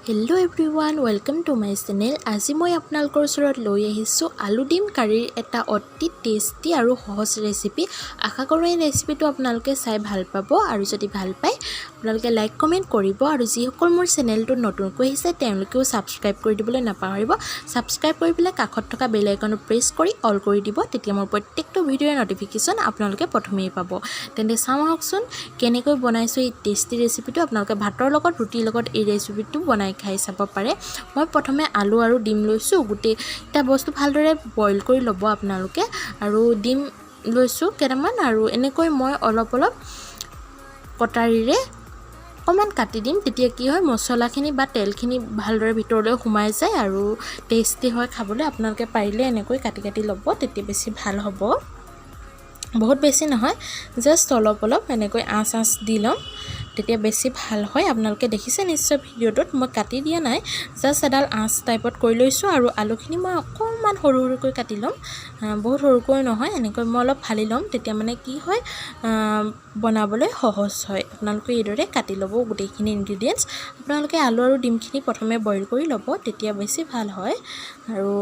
Hello everyone, welcome to my channel. আজি মই আপোনালোকৰ ওচৰত লৈ আহিছোঁ আলু ডিম কাৰীৰ এটা অতি টেষ্টি আৰু সহজ ৰেচিপি। আশা কৰোঁ এই ৰেচিপিটো আপোনালোকে চাই ভাল পাব আৰু যদি ভাল পায় আপোনালোকে লাইক কমেন্ট কৰিব আৰু যিসকল মোৰ চেনেলটো নতুনকৈ আহিছে তেওঁলোকেও সাবস্ক্ৰাইব কৰি দিবলৈ নাপাহৰিব। সাবস্ক্ৰাইব কৰি পেলাই কাষত থকা বেল আইকনটো প্ৰেছ কৰি অল কৰি দিব, তেতিয়া মোৰ প্ৰত্যেকটো ভিডিঅ'ৰ নটিফিকেশ্যন আপোনালোকে প্ৰথমেই পাব। তেন্তে চাওঁ আহকচোন কেনেকৈ বনাইছোঁ এই টেষ্টি ৰেচিপিটো। আপোনালোকে ভাতৰ লগত ৰুটিৰ লগত এই ৰেচিপিটো বনাই খাই চাব পাৰে। মই প্ৰথমে আলু আৰু ডিম লৈছোঁ, গোটেইটা বস্তু ভালদৰে বইল কৰি ল'ব আপোনালোকে। আৰু ডিম লৈছোঁ কেইটামান আৰু এনেকৈ মই অলপ কটাৰীৰে অকণমান কাটি দিম, তেতিয়া কি হয় মছলাখিনি বা তেলখিনি ভালদৰে ভিতৰলৈ সোমাই যায় আৰু টেষ্টি হয় খাবলৈ। আপোনালোকে পাৰিলে এনেকৈ কাটি কাটি ল'ব, তেতিয়া বেছি ভাল হ'ব। বহুত বেছি নহয়, জাষ্ট অলপ এনেকৈ আঁচ দি ল'ম, তেতিয়া বেছি ভাল হয়। আপোনালোকে দেখিছে নিশ্চয় ভিডিঅ'টোত মই কাটি দিয়া নাই, জাষ্ট এডাল আঁচ টাইপত কৰি লৈছোঁ। আৰু আলুখিনি মই অকণমান সৰু সৰুকৈ কাটি ল'ম, বহুত সৰুকৈ নহয়, এনেকৈ মই অলপ ফালি ল'ম, তেতিয়া মানে কি হয় বনাবলৈ সহজ হয়। আপোনালোকে এইদৰে কাটি ল'ব গোটেইখিনি ইনগ্ৰিডিয়েণ্টছ। আপোনালোকে আলু আৰু ডিমখিনি প্ৰথমে বইল কৰি ল'ব, তেতিয়া বেছি ভাল হয়। আৰু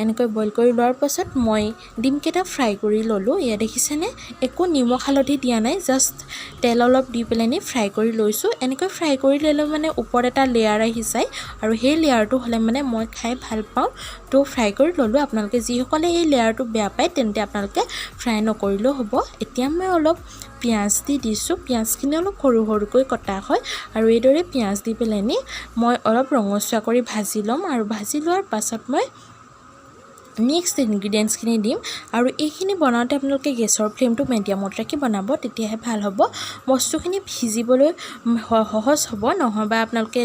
এনেকৈ বইল কৰি লোৱাৰ পাছত মই ডিমকেইটা ফ্ৰাই কৰি ল'লোঁ। এয়া দেখিছেনে, একো নিমখ হালধি দিয়া নাই, জাষ্ট তেল অলপ দি পেলাই ফ্ৰাই কৰি লৈছোঁ। এনেকৈ ফ্ৰাই কৰি ল'লে মানে ওপৰত এটা লেয়াৰ আহি যায় আৰু সেই লেয়াৰটো হ'লে মানে মই খাই ভাল পাওঁ, তো ফ্ৰাই কৰি ল'লোঁ। আপোনালোকে যিসকলে এই লেয়াৰটো বেয়া পায় তেন্তে আপোনালোকে ফ্ৰাই নকৰিলেও হ'ব। এতিয়া মই অলপ পিঁয়াজ দি দিছোঁ, পিঁয়াজখিনি অলপ সৰু সৰুকৈ কটা হয় আৰু এইদৰে পিঁয়াজ দি পেলাই মই অলপ ৰঙচুৱা কৰি ভাজি ল'ম। আৰু ভাজি লোৱাৰ পাছত মই নেক্সট ইনগ্ৰিডিয়েণ্টছখিনি দিম। আৰু এইখিনি বনাওঁতে আপোনালোকে গেছৰ ফ্লেমটো মিডিয়ামত ৰাখি বনাব, তেতিয়াহে ভাল হ'ব। বস্তুখিনি ভিজিবলৈ সহজ হ'ব, নহ'বা আপোনালোকে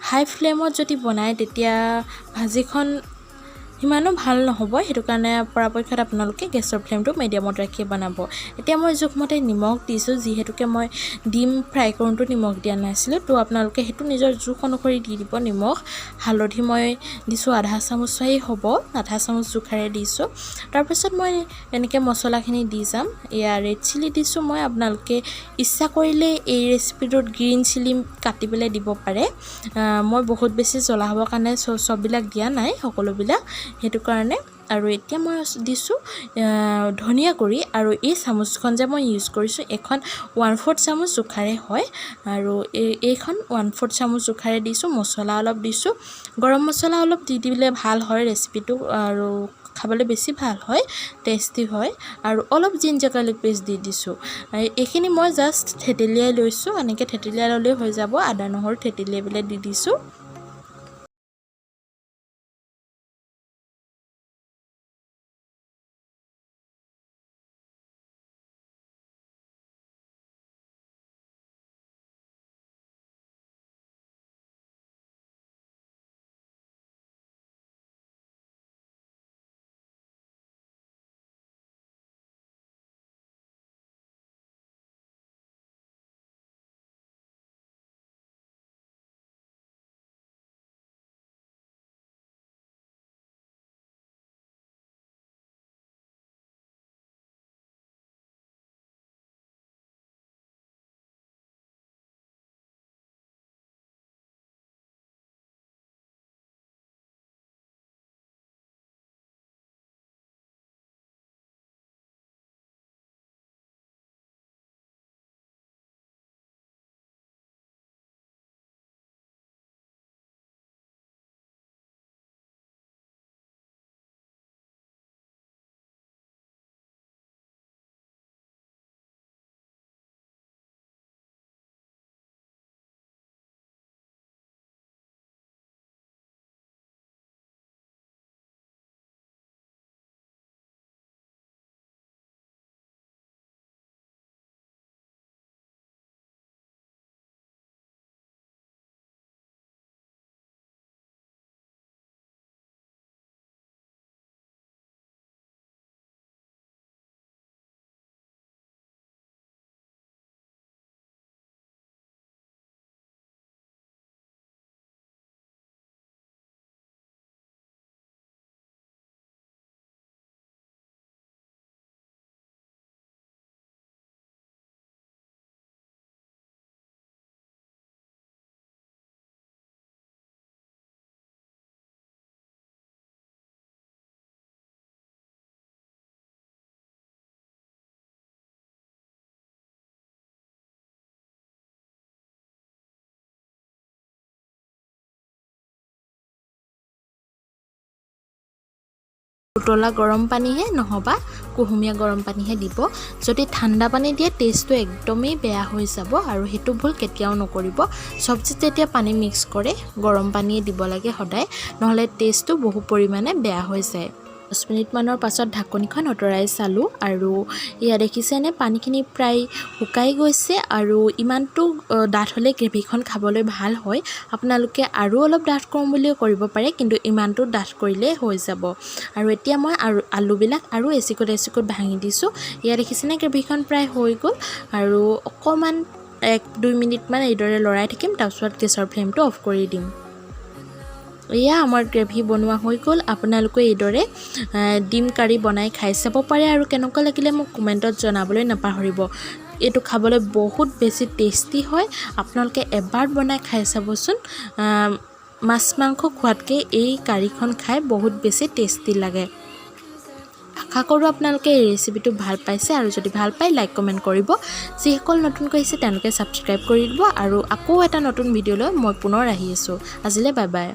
হাই ফ্লেমত যদি বনায় তেতিয়া ভাজিখন সিমানো ভাল নহ'ব। সেইটো কাৰণে পৰাপক্ষত আপোনালোকে গেছৰ ফ্লেমটো মিডিয়ামত ৰাখি বনাব। এতিয়া মই জোখমতে নিমখ দিছোঁ, যিহেতুকে মই ডিম ফ্ৰাই কৰোঁতে নিমখ দিয়া নাছিলোঁ, তো আপোনালোকে সেইটো নিজৰ জোখ অনুসৰি দি দিব নিমখ। হালধি মই দিছোঁ আধা চামুচেই হ'ব, আধা চামুচ জোখাৰে দিছোঁ। তাৰপিছত মই এনেকৈ মছলাখিনি দি যাম। এয়া ৰেড চিলি দিছোঁ মই, আপোনালোকে ইচ্ছা কৰিলে এই ৰেচিপিটোত গ্ৰীণ চিলি কাটি পেলাই দিব পাৰে। মই বহুত বেছি জ্বলা হ'বৰ কাৰণে চববিলাক দিয়া নাই, সকলোবিলাক, সেইটো কাৰণে। আৰু এতিয়া মই দিছোঁ ধনিয়া গুড়ি, আৰু এই চামুচখন যে মই ইউজ কৰিছোঁ এইখন 1/4 চামুচ জোখাৰে হয়, আৰু এইখন 1/4 চামুচ জোখাৰে দিছোঁ। মছলা অলপ দিছোঁ, গৰম মছলা অলপ দি দিলে ভাল হয় ৰেচিপিটো, আৰু খাবলৈ বেছি ভাল হয়, টেষ্টি হয়। আৰু অলপ জিঞ্জাৰ গাৰ্লিক পেষ্ট দি দিছোঁ। এইখিনি মই জাষ্ট থেতেলিয়াই লৈছোঁ, এনেকৈ থেতেলিয়াই ল'লেই হৈ যাব। আদা নহৰু থেতেলিয়াই পেলাই দি দিছোঁ। উতলা গৰম পানীহে নহবা কুহুমীয়া গৰম পানীহে দিব যদি ঠাণ্ডা পানী দিয়ে টেষ্টটো একদমেই বেয়া হৈ যাব আৰু হেতু ভুল কেতিয়াও নকৰিব সবজিত যেতিয়া পানী মিক্স কৰে গৰম পানীয়ে দিব লাগে সদায় নহলে টেষ্টটো বহু পৰিমাণে বেয়া হৈ যায় 10 মিনিট মানৰ পাছত ঢাকনিখন অতৰাই চালো আৰু ইয়া দেখিছেনে পানীখিনি প্ৰায় শুকাই গৈছে আৰু ইমানটো ডাঠ হলে গ্ৰেভিখন খাবলৈ ভাল হয় আপোনালোকে আৰু অলপ ডাঠ কৰিম বুলিও কৰিব পাৰে কিন্তু ইমানটো ডাঠ কৰিলে হৈ যাব আৰু এতিয়া মই আলুবিলাক আৰু এচিকোট ভাঙি দিছো ইয়া দেখিছেনে গ্ৰেভিখন প্ৰায় হৈ গ'ল আৰু অকমান 1-2 মিনিট মান এইদৰে লৰাই থাকিম তাৰপিছত গেছৰ ফ্লেমটো অফ কৰি দিম এয়া আমাৰ গ্ৰেভি বনোৱা হৈ গ'ল আপোনালোকে এইদৰে ডিম কাৰি বনাই খাই চাব পাৰে আৰু কেনেকুৱা লাগিলে মোক কমেন্টত জনাবলৈ নাপাহৰিব এটো খাবলৈ বহুত বেছি টেস্টি হয় আপোনালোকে এবাৰ বনাই খাই চাবচোন মাছ মাংস খোৱাতকে এই কাৰিখন খাই বহুত বেছি টেস্টি লাগে আশা কৰো আপোনালোকে এই ৰেচিপিটো ভাল পাইছে আৰু যদি ভাল পায় লাইক কমেন্ট কৰিব যিসকল নতুনকৈ আহিছে তেওঁলোকে সাবস্ক্ৰাইব কৰি দিব আৰু আকৌ এটা নতুন ভিডিঅ লৈ মই পুনৰ আহি আছো আজিলৈ বাই বাই